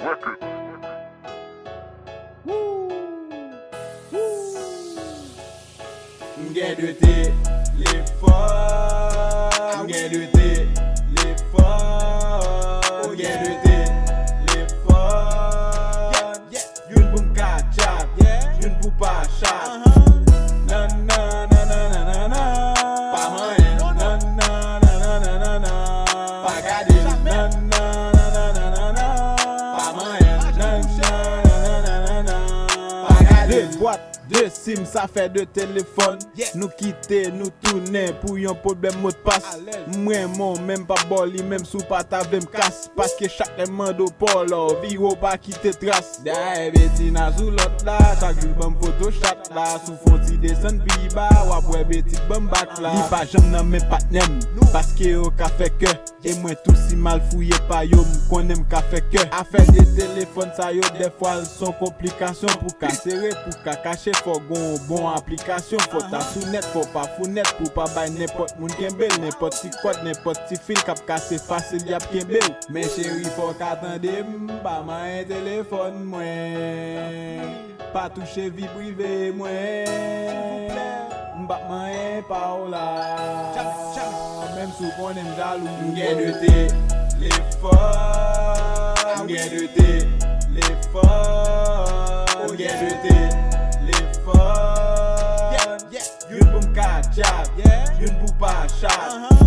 M'gen de téléphone, m'gen de téléphone, m'gen de téléphone. Youn pou m'ka chat, youn pou pa chat. Nan nan nan nan nan nan nan. Pa mayen, nan nan nan nan nan nan nan. Pa gade, nan nan nan nan nan nan nan. Pa mayen, nan nan nan nan nan nan. Pa gade. Deux boîtes, deux sim, ça fait deux téléphones. Nous quitter, nous tourner pour yon problème mot de passe. Moi, mon même pas boli, même sous pas table me casse. Parce que chaque mando polo, viro pas quitter trace. Derrière Bettina sous l'autre là, chaque jour bon photo chat là. Sous fonti descend pi bas, ou après Betty bon back là. Li pas jamais nan men patnem, parce que yo ka fait que. Et moi tout si mal fouillé pas yo, m'konnem ka fait que. Affaire de téléphone ça yo des fois son complication pour ka serrer, pour ka cacher, faut gon bon application, faut ta sous net, faut pas fou net pour pas bay n'importe moun kembel, n'importe si code, n'importe si fil cap casser facile y a kembel. Mais chérie faut qu'attendez pas ma téléphone moi, pas toucher vie privée moi, m'bat ma pas là, même sous qu'on aime jaloux. M'gen de téléphone, m'gen de téléphone, m'gen de téléphone. Youn pou m'ka chat, youn pou pa chat.